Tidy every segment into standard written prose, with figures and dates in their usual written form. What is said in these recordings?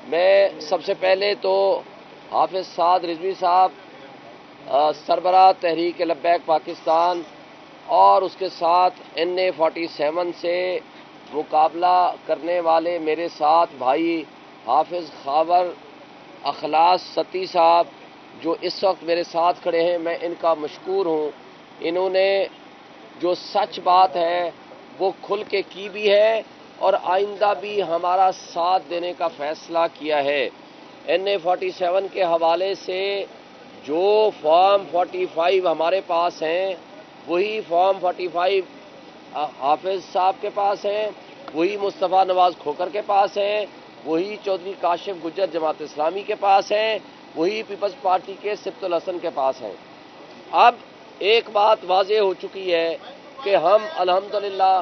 میں سب سے پہلے تو حافظ سعد رضوی صاحب سربراہ تحریک لبیک پاکستان اور اس کے ساتھ NA47 سے مقابلہ کرنے والے میرے ساتھ بھائی حافظ خاور اخلاص ستی صاحب جو اس وقت میرے ساتھ کھڑے ہیں، میں ان کا مشکور ہوں۔ انہوں نے جو سچ بات ہے وہ کھل کے کی بھی ہے اور آئندہ بھی ہمارا ساتھ دینے کا فیصلہ کیا ہے۔ NA47 کے حوالے سے جو فارم 45 ہمارے پاس ہیں وہی فارم 45 حافظ صاحب کے پاس ہیں، وہی مصطفیٰ نواز کھوکر کے پاس ہیں، وہی چودھری کاشف گجر جماعت اسلامی کے پاس ہیں، وہی پیپلز پارٹی کے سبط الحسن کے پاس ہیں۔ اب ایک بات واضح ہو چکی ہے کہ ہم الحمدللہ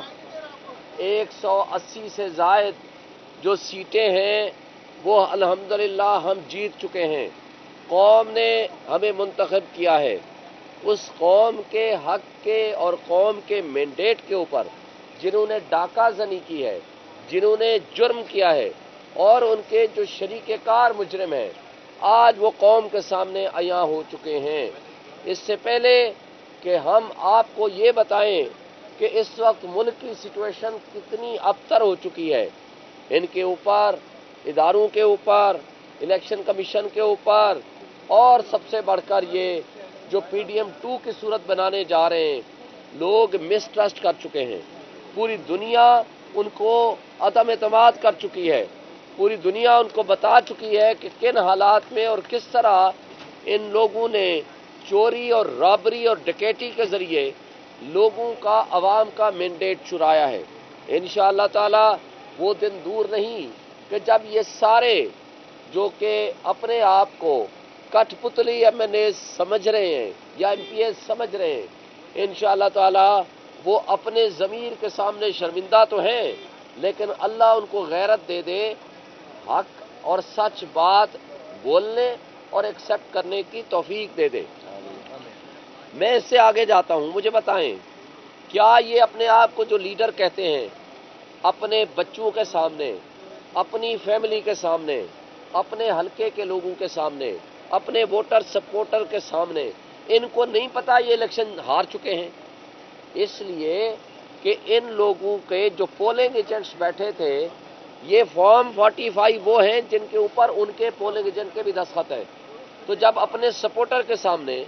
180 سے زائد جو سیٹیں ہیں وہ الحمدللہ ہم جیت چکے ہیں۔ قوم نے ہمیں منتخب کیا ہے، اس قوم کے حق کے اور قوم کے مینڈیٹ کے اوپر جنہوں نے ڈاکہ زنی کی ہے، جنہوں نے جرم کیا ہے اور ان کے جو شریک کار مجرم ہیں، آج وہ قوم کے سامنے عیاں ہو چکے ہیں۔ اس سے پہلے کہ ہم آپ کو یہ بتائیں کہ اس وقت ملک کی سچویشن کتنی ابتر ہو چکی ہے، ان کے اوپر، اداروں کے اوپر، الیکشن کمیشن کے اوپر، اور سب سے بڑھ کر یہ جو PDM 2 کی صورت بنانے جا رہے ہیں، لوگ مسٹرسٹ کر چکے ہیں۔ پوری دنیا ان کو عدم اعتماد کر چکی ہے، پوری دنیا ان کو بتا چکی ہے کہ کن حالات میں اور کس طرح ان لوگوں نے چوری اور رابری اور ڈکیٹی کے ذریعے لوگوں کا، عوام کا مینڈیٹ چرایا ہے۔ انشاءاللہ تعالی وہ دن دور نہیں کہ جب یہ سارے جو کہ اپنے آپ کو کٹھ پتلی MNA سمجھ رہے ہیں یا MPA سمجھ رہے ہیں، انشاءاللہ تعالی وہ اپنے ضمیر کے سامنے شرمندہ تو ہیں، لیکن اللہ ان کو غیرت دے دے، حق اور سچ بات بولنے اور ایکسیپٹ کرنے کی توفیق دے دے۔ میں اس سے آگے جاتا ہوں، مجھے بتائیں کیا یہ اپنے آپ کو جو لیڈر کہتے ہیں، اپنے بچوں کے سامنے، اپنی فیملی کے سامنے، اپنے حلقے کے لوگوں کے سامنے، اپنے ووٹر سپورٹر کے سامنے، ان کو نہیں پتا یہ الیکشن ہار چکے ہیں؟ اس لیے کہ ان لوگوں کے جو پولنگ ایجنٹس بیٹھے تھے، یہ فارم 45 وہ ہیں جن کے اوپر ان کے پولنگ ایجنٹ کے بھی دستخط ہیں۔ تو جب اپنے سپورٹر کے سامنے،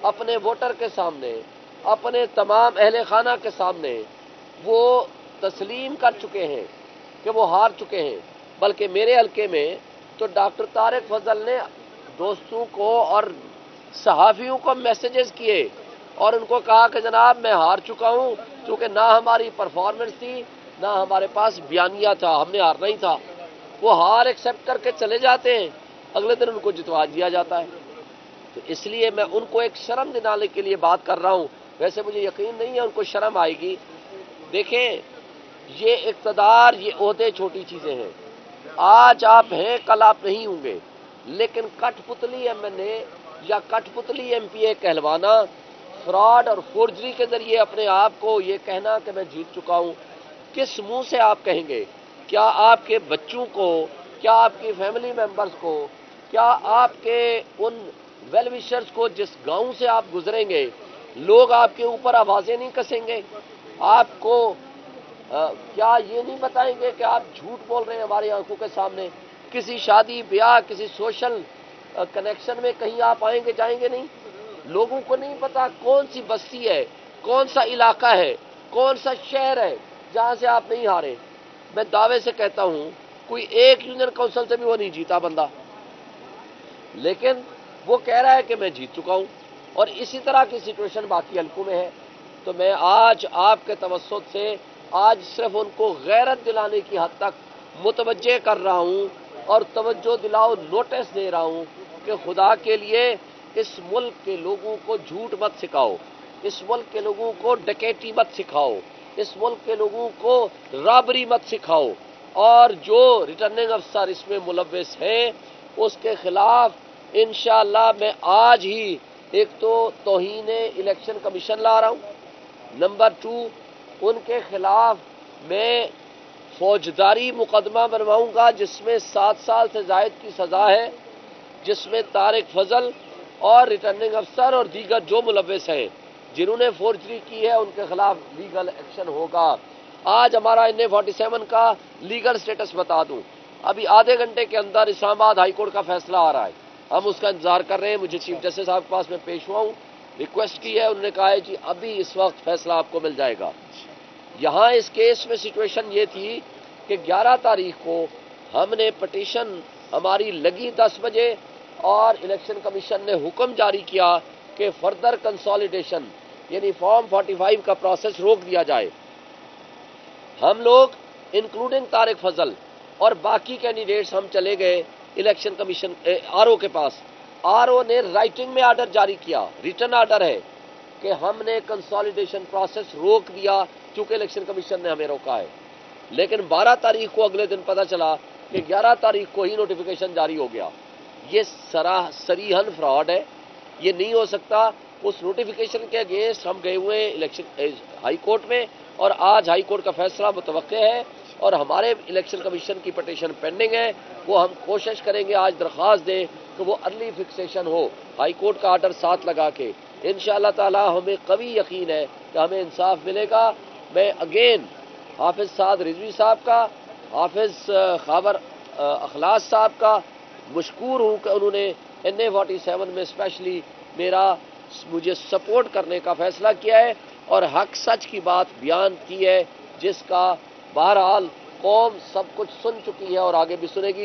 اپنے ووٹر کے سامنے، اپنے تمام اہل خانہ کے سامنے وہ تسلیم کر چکے ہیں کہ وہ ہار چکے ہیں، بلکہ میرے حلقے میں تو ڈاکٹر طارق فضل نے دوستوں کو اور صحافیوں کو میسیجز کیے اور ان کو کہا کہ جناب میں ہار چکا ہوں، کیونکہ نہ ہماری پرفارمنس تھی، نہ ہمارے پاس بیانیہ تھا، ہم نے ہارنا ہی تھا۔ وہ ہار ایکسیپٹ کر کے چلے جاتے ہیں، اگلے دن ان کو جتوا دیا جاتا ہے۔ تو اس لیے میں ان کو ایک شرم دلانے کے لیے بات کر رہا ہوں، ویسے مجھے یقین نہیں ہے ان کو شرم آئے گی۔ دیکھیں، یہ اقتدار، یہ عہدے چھوٹی چیزیں ہیں، آج آپ ہیں کل آپ نہیں ہوں گے، لیکن کٹھ پتلی MNA یا کٹھ پتلی MPA کہلوانا، فراڈ اور فورجری کے ذریعے اپنے آپ کو یہ کہنا کہ میں جیت چکا ہوں، کس منہ سے آپ کہیں گے؟ کیا آپ کے بچوں کو، کیا آپ کی فیملی ممبرز کو، کیا آپ کے ان ویل وشرز کو جس گاؤں سے آپ گزریں گے، لوگ آپ کے اوپر آوازیں نہیں کسیں گے؟ آپ کو کیا یہ نہیں بتائیں گے کہ آپ جھوٹ بول رہے ہیں ہماری آنکھوں کے سامنے؟ کسی شادی بیاہ، کسی سوشل کنیکشن میں کہیں آپ آئیں گے جائیں گے نہیں؟ لوگوں کو نہیں پتا کون سی بستی ہے، کون سا علاقہ ہے، کون سا شہر ہے جہاں سے آپ نہیں ہارے۔ میں دعوے سے کہتا ہوں کوئی ایک یونین کونسل سے بھی وہ نہیں جیتا بندہ، لیکن وہ کہہ رہا ہے کہ میں جیت چکا ہوں، اور اسی طرح کی سچویشن باقی حلقوں میں ہے۔ تو میں آج آپ کے توسط سے آج صرف ان کو غیرت دلانے کی حد تک متوجہ کر رہا ہوں اور توجہ دلاؤ نوٹس دے رہا ہوں کہ خدا کے لیے اس ملک کے لوگوں کو جھوٹ مت سکھاؤ، اس ملک کے لوگوں کو ڈکیٹی مت سکھاؤ، اس ملک کے لوگوں کو رابری مت سکھاؤ، اور جو ریٹرننگ افسر اس میں ملوث ہیں اس کے خلاف انشاءاللہ میں آج ہی ایک تو توہین الیکشن کمیشن لا رہا ہوں، نمبر 2 ان کے خلاف میں فوجداری مقدمہ بنواؤں گا جس میں 7 سال سے زائد کی سزا ہے، جس میں طارق فضل اور ریٹرننگ افسر اور دیگر جو ملوث ہیں جنہوں نے فورجری کی ہے ان کے خلاف لیگل ایکشن ہوگا۔ آج ہمارا NA-47 کا لیگل سٹیٹس بتا دوں، ابھی آدھے گھنٹے کے اندر اسلام آباد ہائی کورٹ کا فیصلہ آ رہا ہے، ہم اس کا انتظار کر رہے ہیں۔ مجھے چیف جسٹس صاحب کے پاس میں پیش ہوا ہوں، ریکویسٹ کی ہے، انہوں نے کہا ہے جی ابھی اس وقت فیصلہ آپ کو مل جائے گا۔ یہاں اس کیس میں سچویشن یہ تھی کہ 11 تاریخ کو ہم نے پٹیشن ہماری لگی 10 بجے اور الیکشن کمیشن نے حکم جاری کیا کہ فردر کنسالیڈیشن یعنی فارم 45 کا پروسیس روک دیا جائے۔ ہم لوگ انکلوڈنگ طارق فضل اور باقی کینڈیڈیٹس ہم چلے گئے الیکشن کمیشن RO کے پاس۔ RO نے رائٹنگ میں آرڈر جاری کیا، ریٹن آرڈر ہے کہ ہم نے کنسالیڈیشن پروسیس روک دیا چونکہ الیکشن کمیشن نے ہمیں روکا ہے۔ لیکن 12 تاریخ کو اگلے دن پتہ چلا کہ 11 تاریخ کو ہی نوٹیفیکیشن جاری ہو گیا۔ یہ صریحاً فراڈ ہے، یہ نہیں ہو سکتا۔ اس نوٹیفیکیشن کے اگینسٹ ہم گئے ہوئے الیکشن ہائی کورٹ میں اور آج ہائی کورٹ کا فیصلہ متوقع ہے اور ہمارے الیکشن کمیشن کی پٹیشن پینڈنگ ہے۔ وہ ہم کوشش کریں گے آج درخواست دیں کہ وہ ارلی فکسیشن ہو ہائی کورٹ کا آرڈر ساتھ لگا کے۔ انشاءاللہ تعالی ہمیں قوی یقین ہے کہ ہمیں انصاف ملے گا۔ میں اگین حافظ سعد رضوی صاحب کا، حافظ خاور اخلاص صاحب کا مشکور ہوں کہ انہوں نے NA-47 میں اسپیشلی مجھے سپورٹ کرنے کا فیصلہ کیا ہے اور حق سچ کی بات بیان کی ہے، جس کا بہرحال قوم سب کچھ سن چکی ہے اور آگے بھی سنے گی۔